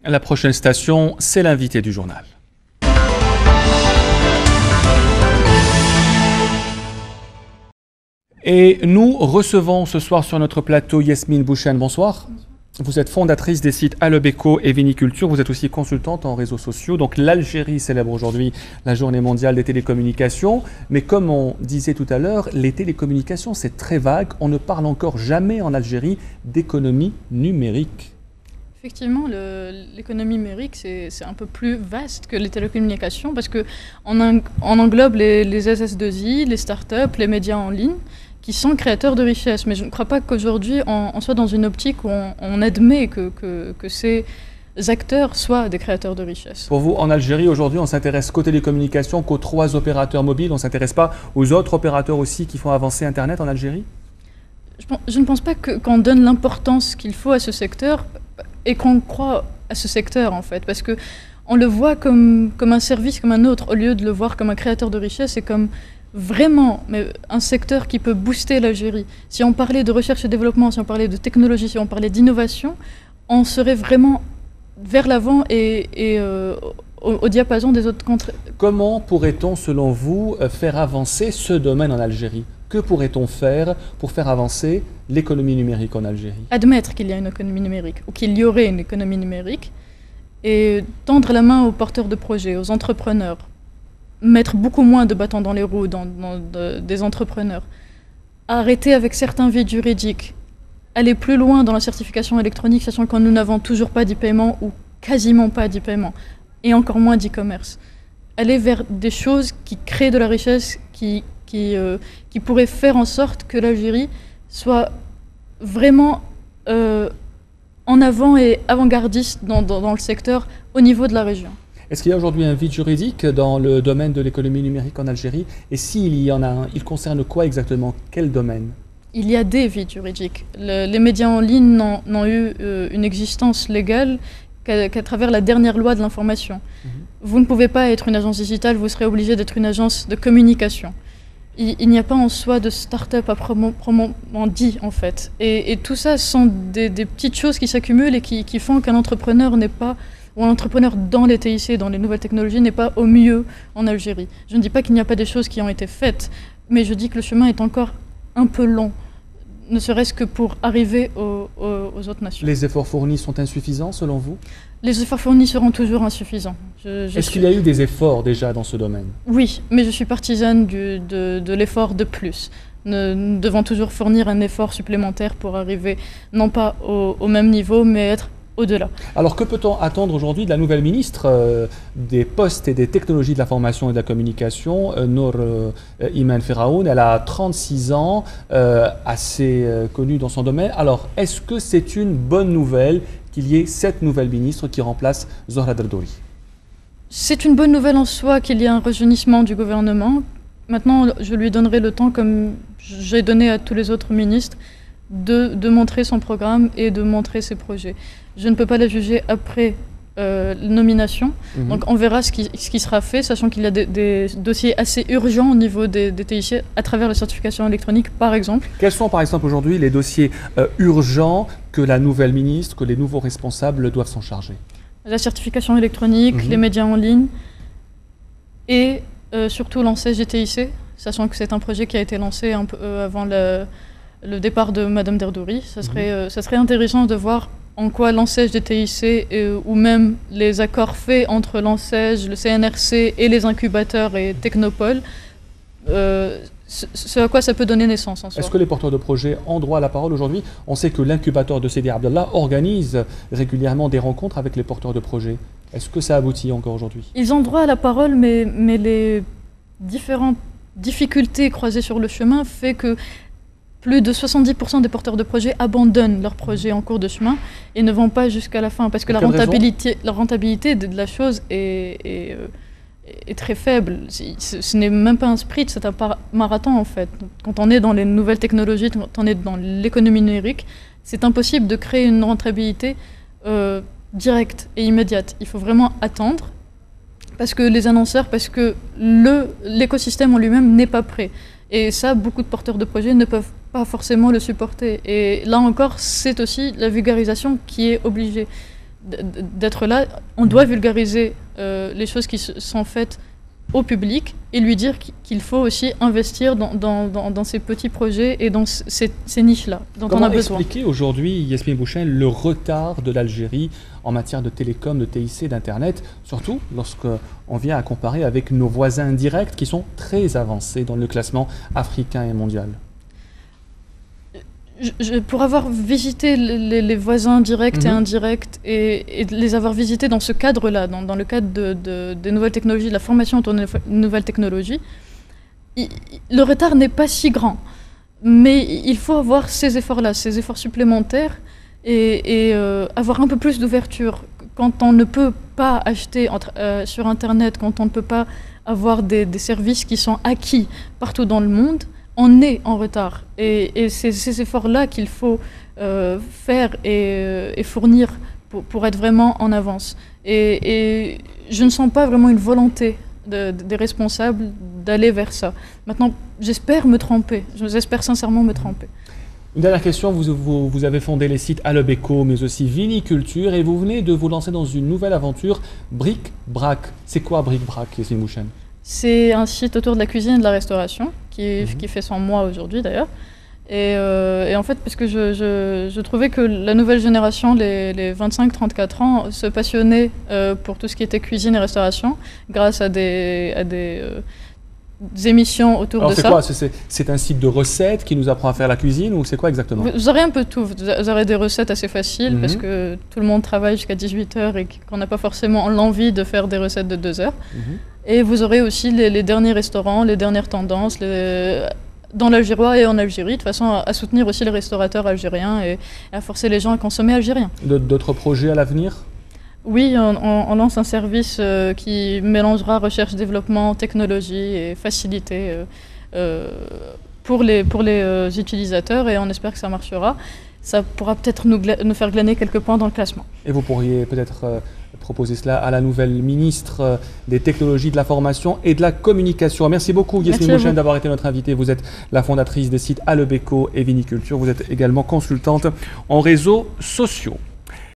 La prochaine station, c'est l'invité du journal. Et nous recevons ce soir sur notre plateau Yasmine Bouchen. Bonsoir. Vous êtes fondatrice des sites Alebeco et Viniculture. Vous êtes aussi consultante en réseaux sociaux. Donc l'Algérie célèbre aujourd'hui la journée mondiale des télécommunications. Mais comme on disait tout à l'heure, les télécommunications, c'est très vague. On ne parle encore jamais en Algérie d'économie numérique. Effectivement, l'économie numérique, c'est un peu plus vaste que les télécommunications parce qu'on englobe les SS2I, les startups, les médias en ligne qui sont créateurs de richesses. Mais je ne crois pas qu'aujourd'hui, on soit dans une optique où on admet que ces acteurs soient des créateurs de richesses. Pour vous, en Algérie, aujourd'hui, on s'intéresse qu'aux télécommunications, qu'aux 3 opérateurs mobiles. On ne s'intéresse pas aux autres opérateurs aussi qui font avancer Internet en Algérie? Je ne pense pas qu'on donne l'importance qu'il faut à ce secteur et qu'on croit à ce secteur, en fait. Parce qu'on le voit comme un service, comme un autre, au lieu de le voir comme un créateur de richesses et comme vraiment un secteur qui peut booster l'Algérie. Si on parlait de recherche et développement, si on parlait de technologie, si on parlait d'innovation, on serait vraiment vers l'avant et au diapason des autres contrées. Comment pourrait-on, selon vous, faire avancer ce domaine en Algérie? Que pourrait-on faire pour faire avancer l'économie numérique en Algérie? Admettre qu'il y a une économie numérique, ou qu'il y aurait une économie numérique, et tendre la main aux porteurs de projets, aux entrepreneurs. Mettre beaucoup moins de bâtons dans les roues des entrepreneurs. Arrêter avec certains vides juridiques. Aller plus loin dans la certification électronique, sachant que nous n'avons toujours pas d'e-paiement ou quasiment pas d'e-paiement, et encore moins d'e-commerce. Aller vers des choses qui créent de la richesse, qui pourraient faire en sorte que l'Algérie soit vraiment en avant et avant-gardiste dans le secteur au niveau de la région. Est-ce qu'il y a aujourd'hui un vide juridique dans le domaine de l'économie numérique en Algérie? Et s'il y en a un, il concerne quoi exactement? Quel domaine? Il y a des vides juridiques. Les médias en ligne n'ont eu une existence légale qu'à travers la dernière loi de l'information. Vous ne pouvez pas être une agence digitale, vous serez obligé d'être une agence de communication. Il n'y a pas en soi de start-up à proprement dit, en fait. Et tout ça sont des petites choses qui s'accumulent et qui font qu'un entrepreneur n'est pas, ou un entrepreneur dans les TIC, dans les nouvelles technologies, n'est pas au mieux en Algérie. Je ne dis pas qu'il n'y a pas des choses qui ont été faites, mais je dis que le chemin est encore un peu long, ne serait-ce que pour arriver aux autres nations. Les efforts fournis sont insuffisants, selon vous? Les efforts fournis seront toujours insuffisants. Est-ce qu'il y a eu des efforts déjà dans ce domaine? Oui, mais je suis partisane de l'effort de plus. Nous devons toujours fournir un effort supplémentaire pour arriver, non pas au même niveau, mais être au-delà. Alors que peut-on attendre aujourd'hui de la nouvelle ministre des Postes et des Technologies de l'information et de la communication, Nour Iman Feraoun? Elle a 36 ans, assez connue dans son domaine. Alors, est-ce que c'est une bonne nouvelle qu'il y ait cette nouvelle ministre qui remplace Zohra Derdouri? C'est une bonne nouvelle en soi qu'il y ait un rajeunissement du gouvernement. Maintenant, je lui donnerai le temps, comme j'ai donné à tous les autres ministres, de montrer son programme et de montrer ses projets. Je ne peux pas la juger après nomination. Donc on verra ce qui sera fait, sachant qu'il y a des dossiers assez urgents au niveau des TIC à travers la certification électronique, par exemple. Quels sont, par exemple, aujourd'hui les dossiers urgents que la nouvelle ministre, que les nouveaux responsables doivent s'en charger? La certification électronique, les médias en ligne et surtout l'ancêtre des TIC, sachant que c'est un projet qui a été lancé un peu avant le départ de Madame Derdouri. Ça serait intéressant de voir en quoi l'ANSEJ des TIC ou même les accords faits entre l'ANSEJ, le CNRC et les incubateurs et Technopole, ce à quoi ça peut donner naissance en soi. Est-ce que les porteurs de projets ont droit à la parole aujourd'hui? On sait que l'incubateur de Sidi Abdallah organise régulièrement des rencontres avec les porteurs de projets. Est-ce que ça aboutit encore aujourd'hui? Ils ont droit à la parole, mais les différentes difficultés croisées sur le chemin fait que plus de 70% des porteurs de projets abandonnent leur projet en cours de chemin et ne vont pas jusqu'à la fin parce que la rentabilité de la chose est très faible. Ce n'est même pas un sprint, c'est un marathon en fait. Quand on est dans les nouvelles technologies, quand on est dans l'économie numérique, c'est impossible de créer une rentabilité directe et immédiate. Il faut vraiment attendre parce que les annonceurs, parce que l'écosystème en lui-même n'est pas prêt. Et ça, beaucoup de porteurs de projets ne peuvent pas forcément le supporter. Et là encore, c'est aussi la vulgarisation qui est obligée. d'être là. On doit vulgariser les choses qui sont faites au public et lui dire qu'il faut aussi investir dans ces petits projets et dans ces niches-là dont on a besoin. Comment expliquer aujourd'hui, Yasmine Bouchen, le retard de l'Algérie en matière de télécom, de TIC, d'Internet, surtout lorsqu'on vient à comparer avec nos voisins directs qui sont très avancés dans le classement africain et mondial? Pour avoir visité les voisins directs et indirects et les avoir visités dans ce cadre-là, dans le cadre des nouvelles technologies, de la formation autour des nouvelles technologies, le retard n'est pas si grand. Mais il faut avoir ces efforts-là, ces efforts supplémentaires et avoir un peu plus d'ouverture. Quand on ne peut pas acheter sur Internet, quand on ne peut pas avoir des services qui sont acquis partout dans le monde, on est en retard. Et c'est ces efforts-là qu'il faut faire et fournir pour être vraiment en avance. Et je ne sens pas vraiment une volonté des responsables d'aller vers ça. Maintenant, j'espère me tromper. J'espère sincèrement me tromper. Une dernière question, vous avez fondé les sites Alobeco, mais aussi Viniculture, et vous venez de vous lancer dans une nouvelle aventure, Bric Brac. C'est quoi Bric Brac, Yasmine Bouchen? C'est un site autour de la cuisine et de la restauration, qui fait 100 mois aujourd'hui d'ailleurs. Et en fait, parce que je trouvais que la nouvelle génération, les 25-34 ans, se passionnait pour tout ce qui était cuisine et restauration, grâce à des émissions autour de ça. Alors c'est quoi? C'est un site de recettes qui nous apprend à faire la cuisine, ou c'est quoi exactement? Vous aurez un peu tout. Vous aurez des recettes assez faciles, parce que tout le monde travaille jusqu'à 18h et qu'on n'a pas forcément l'envie de faire des recettes de 2 heures. Et vous aurez aussi les derniers restaurants, les dernières tendances dans l'Algérie et en Algérie, de façon à soutenir aussi les restaurateurs algériens et à forcer les gens à consommer algérien. D'autres projets à l'avenir? Oui, on lance un service qui mélangera recherche, développement, technologie et facilité pour les utilisateurs, et on espère que ça marchera. Ça pourra peut-être nous faire glaner quelques points dans le classement. Et vous pourriez peut-être proposer cela à la nouvelle ministre des Technologies, de l'Information et de la Communication. Merci beaucoup Yasmine Bouchen d'avoir été notre invitée. Vous êtes la fondatrice des sites Alobeco et Viniculture. Vous êtes également consultante en réseaux sociaux.